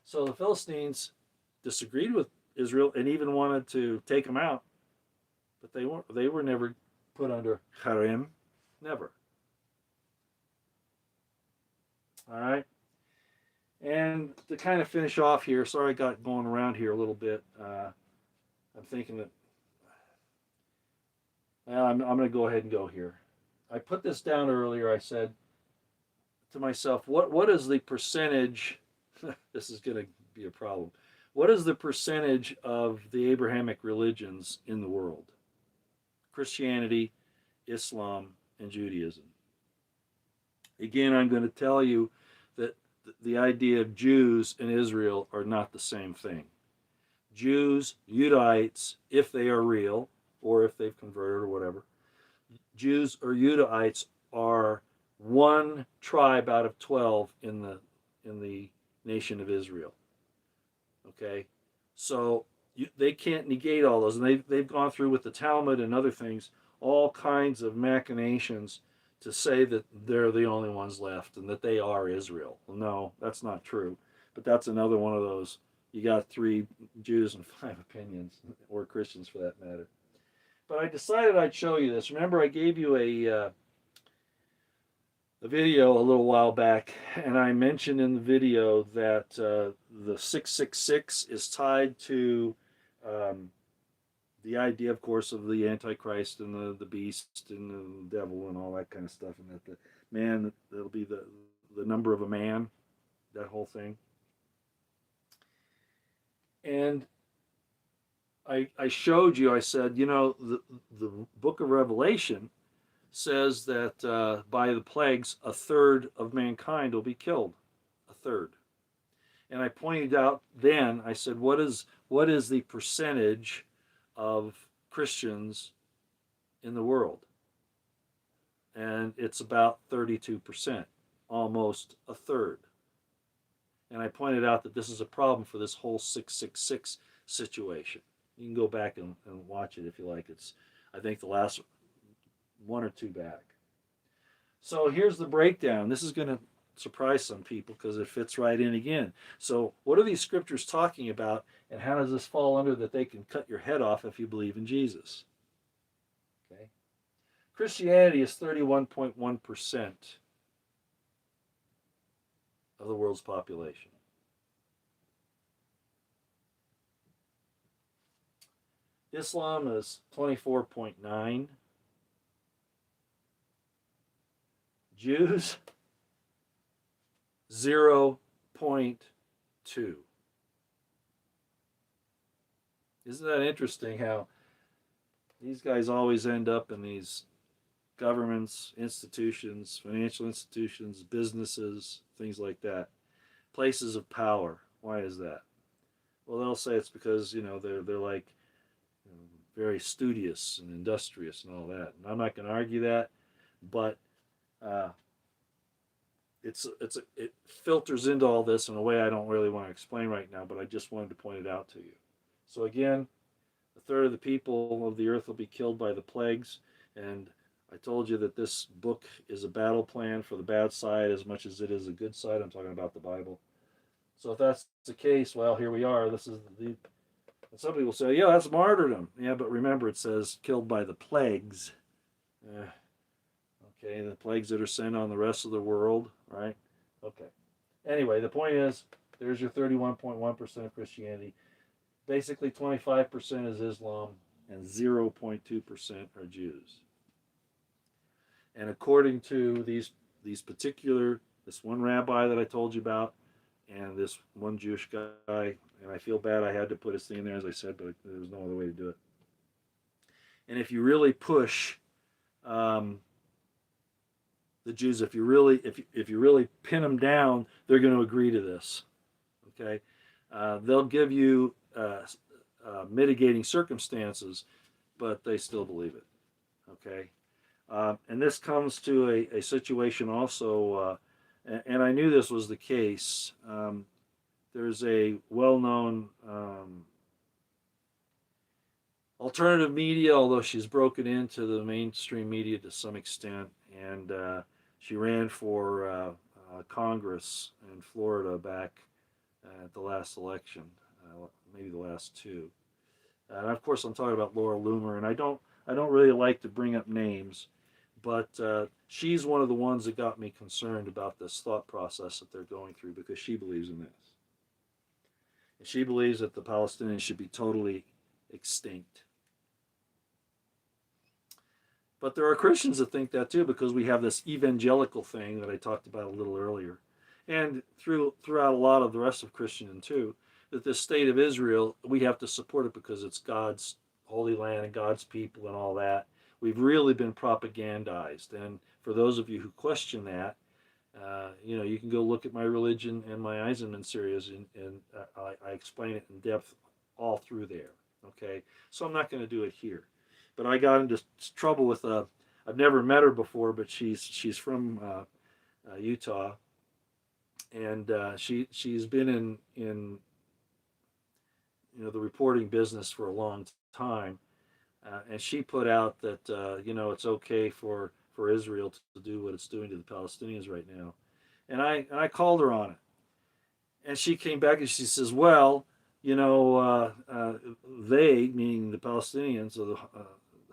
So the Philistines disagreed with Israel and even wanted to take them out, but they were never put under Charem, never. All right, and to kind of finish off here, sorry I got going around here a little bit. I'm thinking that I'm going to go ahead and go here. I put this down earlier. I said to myself, what is the percentage? This is going to be a problem. What is the percentage of the Abrahamic religions in the world? Christianity, Islam, and Judaism. Again, I'm going to tell you that the idea of Jews and Israel are not the same thing. Jews, Judahites, if they are real, or if they've converted or whatever, Jews or Judahites are one tribe out of 12 in the nation of Israel. Okay, so they can't negate all those, and they've gone through with the Talmud and other things all kinds of machinations to say that they're the only ones left and that they are Israel. Well, no, that's not true. But that's another one of those. You got 3 Jews and 5 opinions, or Christians for that matter. But I decided I'd show you this. Remember, I gave you a video a little while back, and I mentioned in the video that the 666 is tied to the idea, of course, of the Antichrist and the beast and the devil and all that kind of stuff, and that the man, that'll be the number of a man, that whole thing. And I showed you, I said, the book of Revelation says that by the plagues, a third of mankind will be killed. A third. And I pointed out then, I said, what is the percentage of Christians in the world? And it's about 32%, almost a third. And I pointed out that this is a problem for this whole 666 situation. You can go back and watch it if you like. It's, I think, the last 1 or 2 back. So here's the breakdown. This is going to surprise some people because it fits right in again. So what are these scriptures talking about, and how does this fall under that they can cut your head off if you believe in Jesus? Okay. Christianity is 31.1% of the world's population. Islam is 24.9. Jews, 0.2. Isn't that interesting how these guys always end up in these governments, institutions, financial institutions, businesses, things like that. Places of power. Why is that? Well, they'll say it's because, they're like very studious and industrious and all that. And I'm not going to argue that, but it filters into all this in a way I don't really want to explain right now, but I just wanted to point it out to you. So again, a third of the people of the earth will be killed by the plagues, and I told you that this book is a battle plan for the bad side as much as it is a good side. I'm talking about the Bible. So if that's the case, well, here we are. This is the. And some people say, yeah, that's martyrdom. Yeah, but remember it says killed by the plagues. Okay, the plagues that are sent on the rest of the world, right? Okay. Anyway, the point is, there's your 31.1% of Christianity. Basically, 25% is Islam, and 0.2% are Jews. And according to these particular, this one rabbi that I told you about, and this one Jewish guy, and I feel bad I had to put his thing in there, as I said, but there was no other way to do it. And if you really push the Jews, if you really pin them down, they're going to agree to this. Okay, they'll give you mitigating circumstances, but they still believe it. Okay, and this comes to a situation also, and I knew this was the case. There's a well-known alternative media, although she's broken into the mainstream media to some extent, and she ran for Congress in Florida back at the last election, maybe the last two. And of course, I'm talking about Laura Loomer, and I don't really like to bring up names, but she's one of the ones that got me concerned about this thought process that they're going through, because she believes in this. And she believes that the Palestinians should be totally extinct. But there are Christians that think that too, because we have this evangelical thing that I talked about a little earlier, and throughout a lot of the rest of Christendom too, that this state of Israel, we have to support it because it's God's holy land and God's people and all that. We've really been propagandized, and for those of you who question that, you can go look at my religion and my Eisenman series, and I explain it in depth all through there. Okay, so I'm not going to do it here. But I got into trouble with I've never met her before, but she's from Utah, and she's been in the reporting business for a long time, and she put out that it's okay for Israel to do what it's doing to the Palestinians right now, and I called her on it, and she came back and she says, well, they, meaning the Palestinians, or the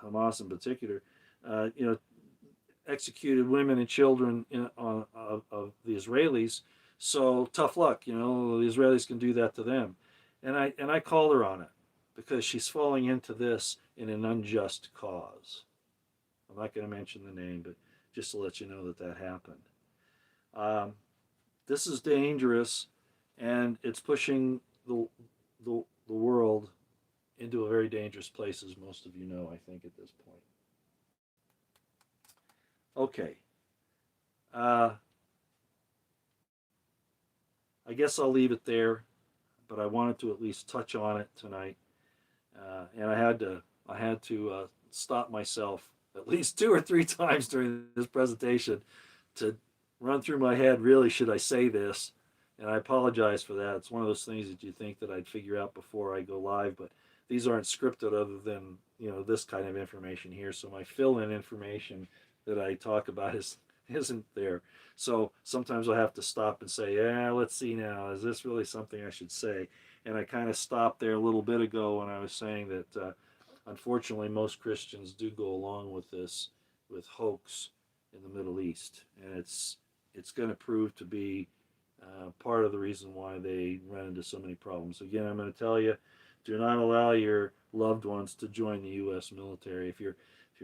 Hamas in particular, executed women and children of the Israelis. So tough luck, the Israelis can do that to them. And I called her on it, because she's falling into this in an unjust cause. I'm not going to mention the name, but just to let you know that happened. This is dangerous, and it's pushing the world into a very dangerous place, as most of you know, I think, at this point. Okay. I guess I'll leave it there, but I wanted to at least touch on it tonight, and I had to stop myself at least 2 or 3 times during this presentation to run through my head, really, should I say this? And I apologize for that. It's one of those things that you think that I'd figure out before I go live, but these aren't scripted other than, this kind of information here. So my fill-in information that I talk about isn't there. So sometimes I have to stop and say, yeah, let's see now. Is this really something I should say? And I kind of stopped there a little bit ago when I was saying that unfortunately most Christians do go along with this, with hoax in the Middle East. And it's going to prove to be part of the reason why they run into so many problems. Again, I'm going to tell you, do not allow your loved ones to join the U.S. military. If you're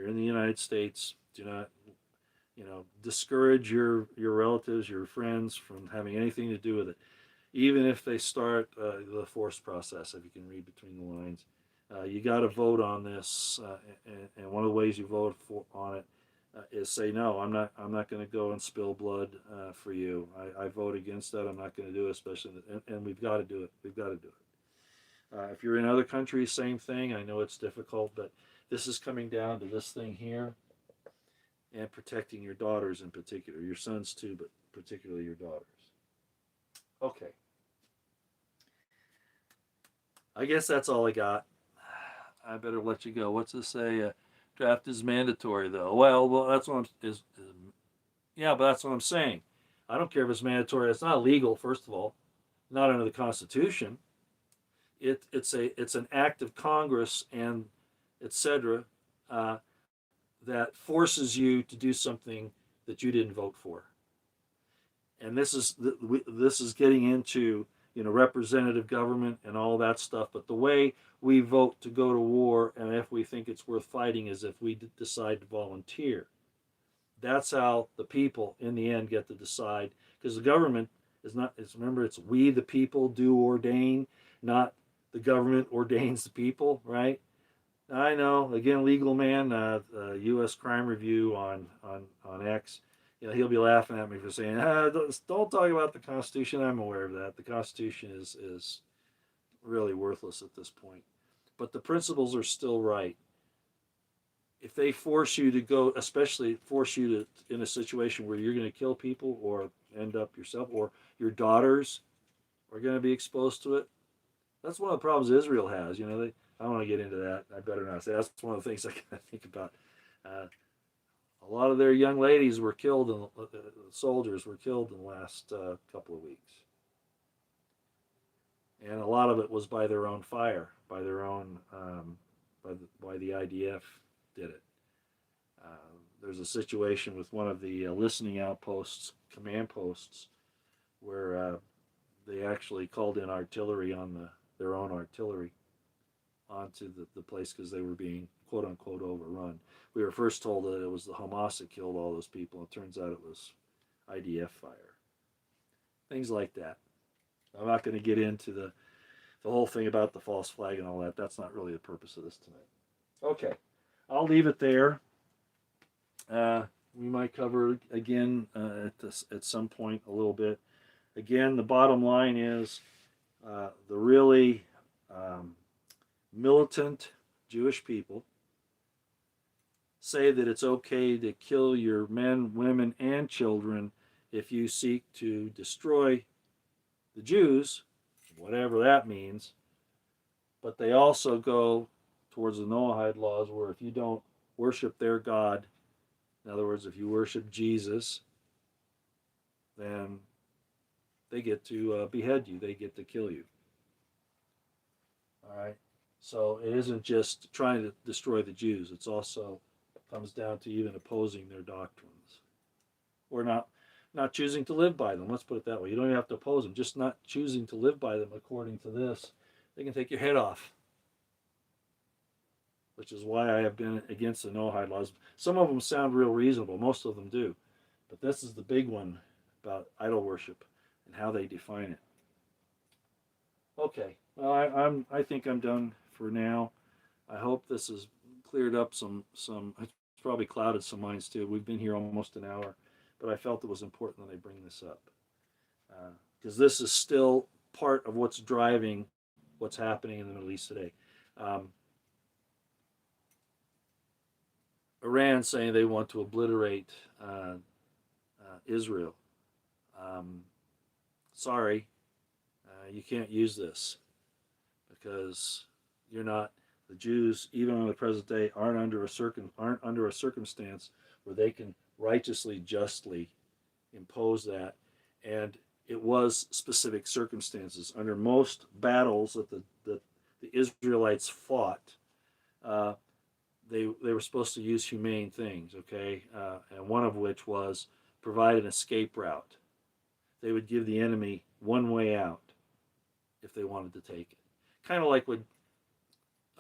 in the United States, do not discourage your relatives, your friends from having anything to do with it, even if they start the forced process. If you can read between the lines, you got to vote on this, and one of the ways you vote on it is say no. I'm not going to go and spill blood for you. I vote against that. I'm not going to do it, especially, and we've got to do it. We've got to do it. If you're in other countries, same thing. I know it's difficult, but this is coming down to this thing here, and protecting your daughters in particular, your sons too, but particularly your daughters. Okay. I guess that's all I got. I better let you go. What's this say? Draft is mandatory, though. Well, that's what yeah, but that's what I'm saying. I don't care if it's mandatory. It's not illegal, first of all, not under the Constitution. It's an act of Congress and etc. that forces you to do something that you didn't vote for. And this is getting into, representative government and all that stuff. But the way we vote to go to war, and if we think it's worth fighting, is if we decide to volunteer. That's how the people in the end get to decide, because the government is not. It's, remember, it's we the people do ordain, not the government ordains the people, right? I know. Again, legal man, U.S. Crime Review on X. He'll be laughing at me for saying, don't talk about the Constitution. I'm aware of that. The Constitution is really worthless at this point. But the principles are still right. If they force you to go, especially force you to in a situation where you're going to kill people or end up yourself, or your daughters are going to be exposed to it, that's one of the problems Israel has. I don't want to get into that. I better not say. That's one of the things I think about. Uh, a lot of their young ladies were killed, and soldiers were killed in the last couple of weeks, and a lot of it was by their own fire, by their own, by the IDF did it. Uh, there's a situation with one of the listening outposts, command posts, where they actually called in artillery on their own artillery onto the place because they were being quote unquote overrun. We were first told that it was the Hamas that killed all those people. It turns out it was IDF fire. Things like that. I'm not going to get into the whole thing about the false flag and all that. That's not really the purpose of this tonight. Okay, I'll leave it there. We might cover it again at some point a little bit. Again, the bottom line is the really militant Jewish people say that it's okay to kill your men, women, and children if you seek to destroy the Jews, whatever that means. But they also go towards the Noahide laws, where if you don't worship their God, in other words, if you worship Jesus, then they get to behead you, they get to kill you. All right? So it isn't just trying to destroy the Jews, it's also comes down to even opposing their doctrines, or not choosing to live by them. Let's put it that way. You don't even have to oppose them, just not choosing to live by them according to this. They can take your head off, which is why I have been against the Noahide laws. Some of them sound real reasonable, most of them do, but this is the big one about idol worship and how they define it. Okay, well, I think I'm done for now. I hope this has cleared up some. It's probably clouded some minds too. We've been here almost an hour, but I felt it was important that I bring this up because this is still part of what's driving what's happening in the Middle East today. Um, Iran saying they want to obliterate Israel. Um, Sorry, you can't use this because you're not. The Jews, even on the present day, aren't under a circumstance where they can righteously, justly impose that. And it was specific circumstances. Under most battles that the Israelites fought, uh, they were supposed to use humane things, okay, and one of which was provide an escape route. They would give the enemy one way out if they wanted to take it. Kind of like what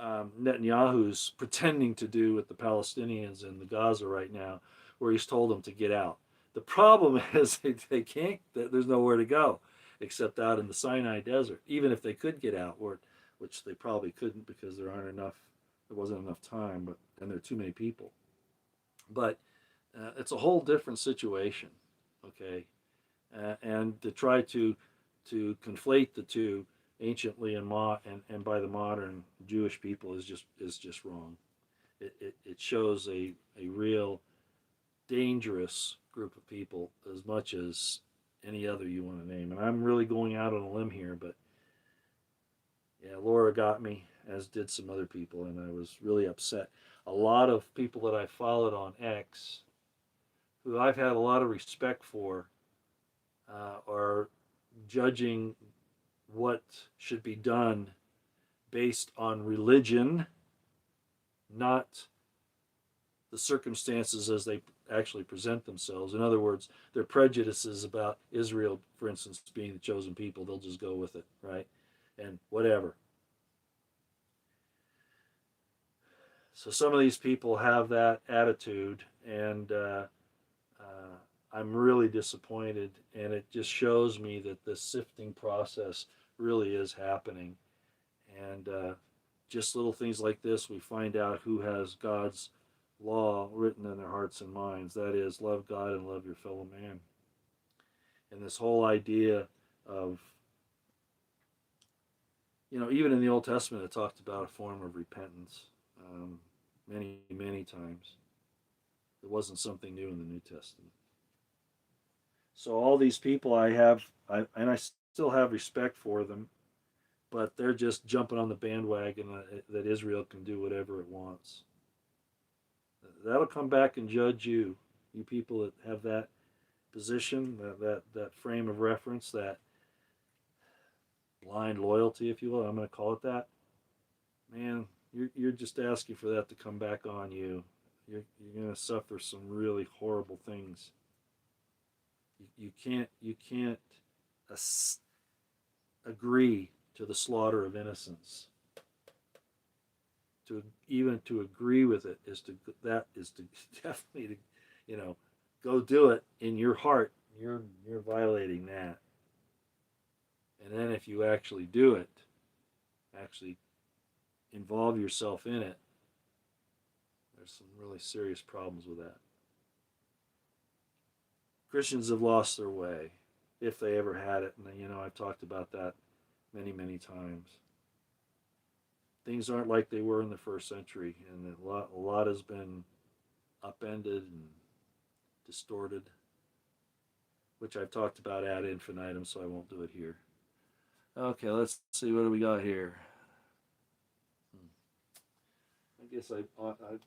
Netanyahu's pretending to do with the Palestinians in the Gaza right now, where he's told them to get out. The problem is they can't. There's nowhere to go except out in the Sinai Desert. Even if they could get out, which they probably couldn't because there wasn't enough time, and there are too many people. But it's a whole different situation, okay? And to try to conflate the two anciently and by the modern Jewish people is just wrong. It shows a real dangerous group of people as much as any other you want to name. And I'm really going out on a limb here, but yeah, Laura got me, as did some other people, and I was really upset. A lot of people that I followed on X, who I've had a lot of respect for, are judging what should be done based on religion, not the circumstances as they actually present themselves. In other words, their prejudices about Israel, for instance, being the chosen people, they'll just go with it, right? And whatever. So some of these people have that attitude, and I'm really disappointed. And it just shows me that the sifting process really is happening. And just little things like this, we find out who has God's law written in their hearts and minds. That is, love God and love your fellow man. And this whole idea of, even in the Old Testament, it talked about a form of repentance many, many times. It wasn't something new in the New Testament. So all these people and I still have respect for them, but they're just jumping on the bandwagon that Israel can do whatever it wants. That'll come back and judge you, you people that have that position, that frame of reference, that blind loyalty, if you will. I'm going to call it that. Man, you're just asking for that to come back on you. You're going to suffer some really horrible things. You can't agree to the slaughter of innocents. To agree with it is to definitely go do it in your heart. You're violating that. And then if you actually do it, actually involve yourself in it, there's some really serious problems with that. Christians have lost their way, if they ever had it, and I've talked about that many, many times. Things aren't like they were in the first century, and a lot has been upended and distorted, which I've talked about ad infinitum, so I won't do it here. Okay, let's see, what do we got here? I guess I've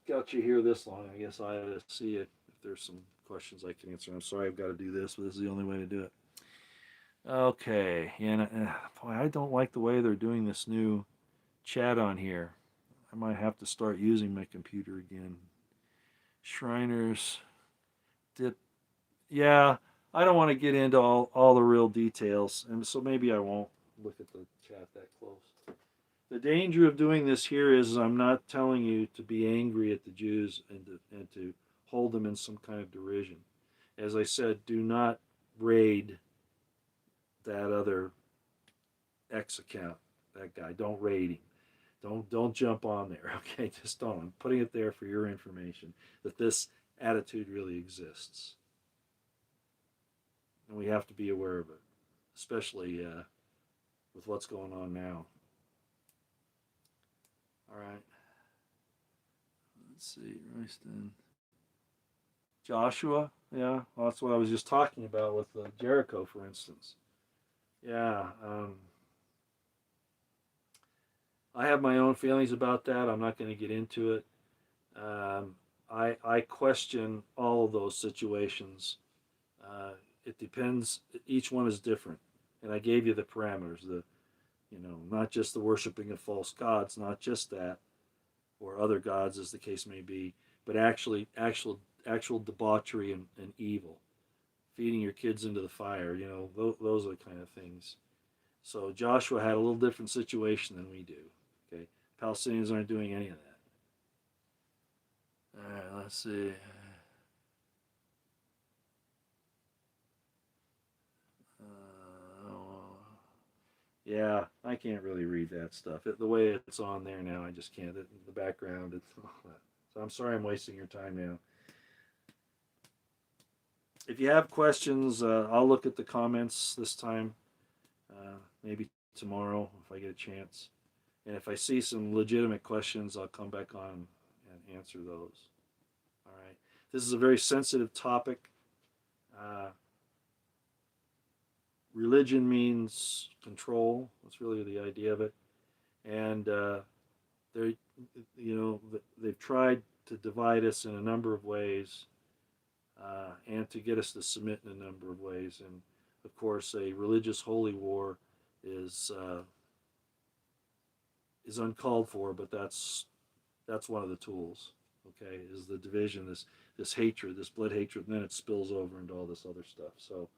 got you here this long. I guess I ought to see if there's some questions I can answer. I'm sorry I've got to do this, but this is the only way to do it. Okay, and boy, I don't like the way they're doing this new chat on here. I might have to start using my computer again. Shriners dip. Yeah, I don't want to get into all the real details, and so maybe I won't look at the chat that close. The danger of doing this here is I'm not telling you to be angry at the Jews and to hold them in some kind of derision. As I said, do not raid that other X account, that guy. Don't raid him. Don't jump on there, okay? Just don't. I'm putting it there for your information that this attitude really exists. And we have to be aware of it, especially with what's going on now. All right. Let's see, Royston. Joshua, yeah, well, that's what I was just talking about with Jericho, for instance. Yeah, I have my own feelings about that. I'm not going to get into it. I question all of those situations. It depends. Each one is different, and I gave you the parameters. Not just the worshiping of false gods, not just that, or other gods, as the case may be, but actual debauchery and evil, feeding your kids into the fire. Those are the kind of things. So Joshua had a little different situation than we do. Okay, Palestinians aren't doing any of that. All right, let's see. Yeah, I can't really read that stuff. The way it's on there now, I just can't. The background, it's all that. So I'm sorry I'm wasting your time now. If you have questions, I'll look at the comments this time. Maybe tomorrow if I get a chance. And if I see some legitimate questions, I'll come back on and answer those. All right. This is a very sensitive topic. Religion means control. That's really the idea of it. And they've tried to divide us in a number of ways, and to get us to submit in a number of ways. And of course, a religious holy war is uncalled for, but that's one of the tools. Okay, is the division, this hatred, this blood hatred, and then it spills over into all this other stuff. So,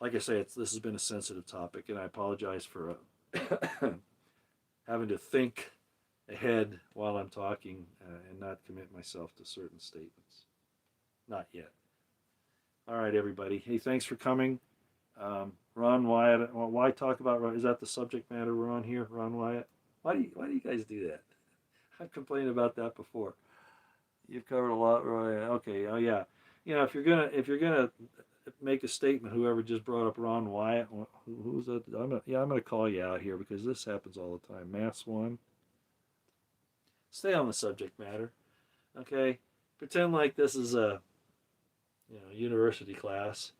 like I say, this has been a sensitive topic, and I apologize for having to think ahead while I'm talking and not commit myself to certain statements. Not yet. All right, everybody. Hey, thanks for coming. Ron Wyatt. Well, why talk about? Is that the subject matter we're on here, Ron Wyatt? Why do you guys do that? I've complained about that before. You've covered a lot, Roy. Okay. Oh yeah. You know, if you're gonna make a statement, whoever just brought up Ron Wyatt, who's that? I'm gonna call you out here because this happens all the time. Mass one. Stay on the subject matter. Okay. Pretend like this is a university class,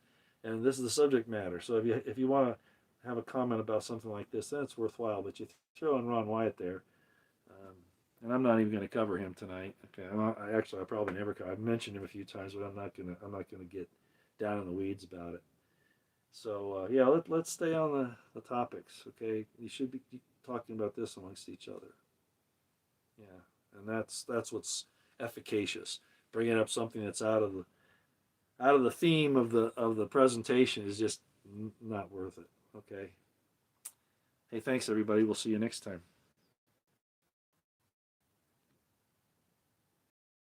and this is the subject matter. So if you want to have a comment about something like this, then it's worthwhile. But you throw in Ron Wyatt there, and I'm not even going to cover him tonight. Okay, I probably never. I've mentioned him a few times, but I'm not gonna get down in the weeds about it. So yeah, let's stay on the topics. Okay, you should be talking about this amongst each other. Yeah, and that's what's efficacious. Bringing up something that's out of the theme of the presentation is just not worth it. Okay. Hey, thanks everybody. We'll see you next time.